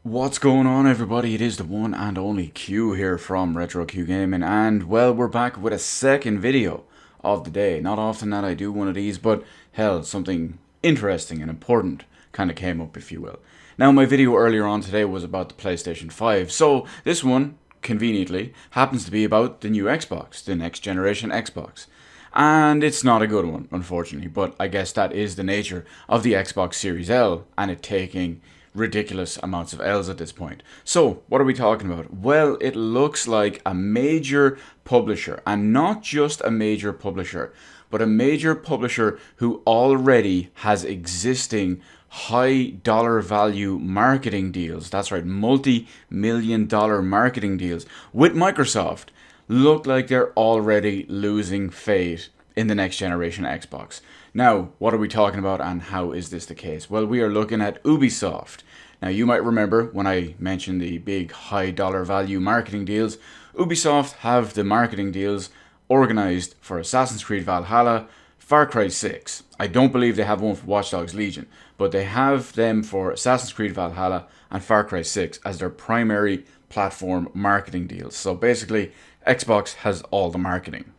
What's going on, everybody? It is the one and only Q here from Retro Q Gaming, and well, we're back with a second video of the day. Not often that I do one of these, but hell, something interesting and important kind of came up, if you will. Now, my video earlier on today was about the PlayStation 5, so this one, conveniently, happens to be about the new Xbox, the next generation Xbox. And it's not a good one, unfortunately, but I guess that is the nature of the Xbox Series L and it taking ridiculous amounts of L's at this point. So, what are we talking about? Well, it looks like a major publisher, and not just a major publisher, but a major publisher who already has existing high dollar value marketing deals. That's right, multi-million dollar marketing deals with Microsoft. Look like they're already losing faith in the next generation Xbox. Now, what are we talking about and how is this the case? Well, we are looking at Ubisoft. Now, you might remember when I mentioned the big high dollar value marketing deals, Ubisoft have the marketing deals organized for Assassin's Creed Valhalla, Far Cry 6. I don't believe they have one for Watch Dogs Legion, but they have them for Assassin's Creed Valhalla and Far Cry 6 as their primary platform marketing deals. So basically, Xbox has all the marketing.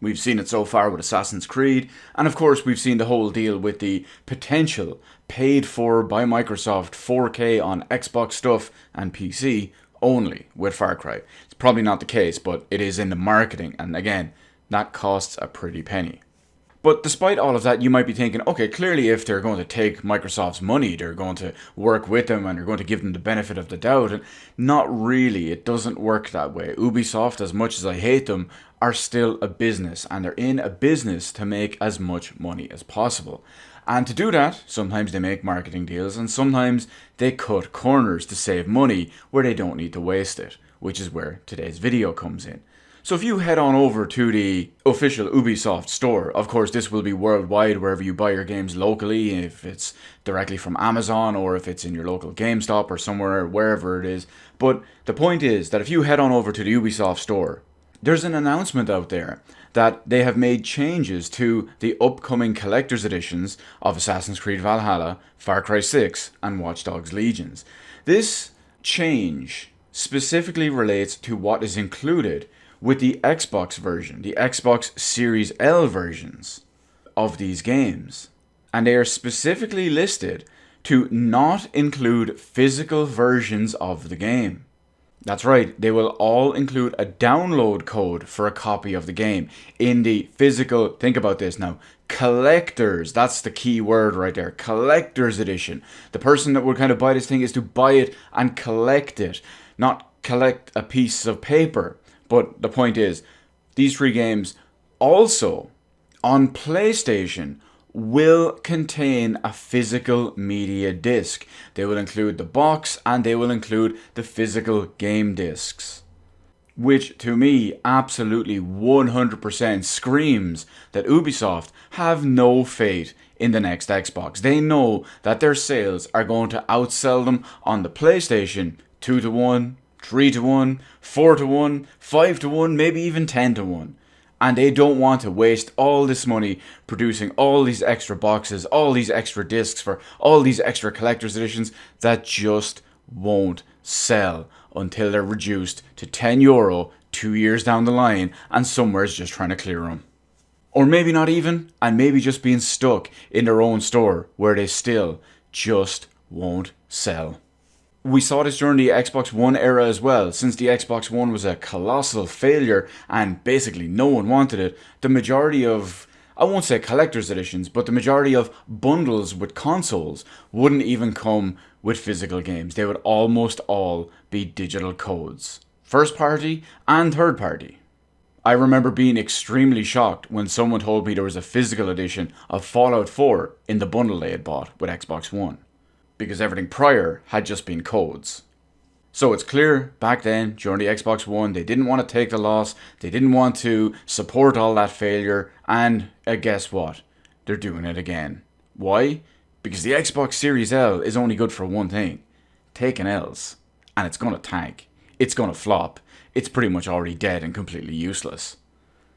We've seen it so far with Assassin's Creed, and of course we've seen the whole deal with the potential paid for by Microsoft 4K on Xbox stuff and PC only with Far Cry. It's probably not the case, but it is in the marketing, and again, that costs a pretty penny. But despite all of that, you might be thinking, okay, clearly if they're going to take Microsoft's money, they're going to work with them and they're going to give them the benefit of the doubt. And not really, it doesn't work that way. Ubisoft, as much as I hate them, are still a business, and they're in a business to make as much money as possible. And to do that, sometimes they make marketing deals and sometimes they cut corners to save money where they don't need to waste it, which is where today's video comes in. So if you head on over to the official Ubisoft store, of course this will be worldwide wherever you buy your games locally, if it's directly from Amazon or if it's in your local GameStop or somewhere, wherever it is. But the point is that if you head on over to the Ubisoft store, there's an announcement out there that they have made changes to the upcoming collector's editions of Assassin's Creed Valhalla, Far Cry 6 and Watch Dogs Legions. This change specifically relates to what is included with the Xbox version, the Xbox Series L versions of these games. And they are specifically listed to not include physical versions of the game. That's right, they will all include a download code for a copy of the game in the physical, think about this now, collectors, that's the key word right there, collector's edition. The person that would kind of buy this thing is to buy it and collect it, not collect a piece of paper. But the point is, these three games also on PlayStation will contain a physical media disc. They will include the box and they will include the physical game discs. Which to me absolutely 100% screams that Ubisoft have no faith in the next Xbox. They know that their sales are going to outsell them on the PlayStation 2-1, 3-1, 4-1, 5-1, maybe even 10-1. And they don't want to waste all this money producing all these extra boxes, all these extra discs for all these extra collector's editions that just won't sell until they're reduced to €10 2 years down the line and somewhere's just trying to clear them. Or maybe not even, and maybe just being stuck in their own store where they still just won't sell. We saw this during the Xbox One era as well. Since the Xbox One was a colossal failure and basically no one wanted it, the majority of, I won't say collector's editions, but the majority of bundles with consoles wouldn't even come with physical games. They would almost all be digital codes, first party and third party. I remember being extremely shocked when someone told me there was a physical edition of Fallout 4 in the bundle they had bought with Xbox One, because everything prior had just been codes. So it's clear back then, during the Xbox One, they didn't want to take the loss, they didn't want to support all that failure, and guess what? They're doing it again. Why? Because the Xbox Series L is only good for one thing, taking L's. And it's going to tank. It's going to flop. It's pretty much already dead and completely useless.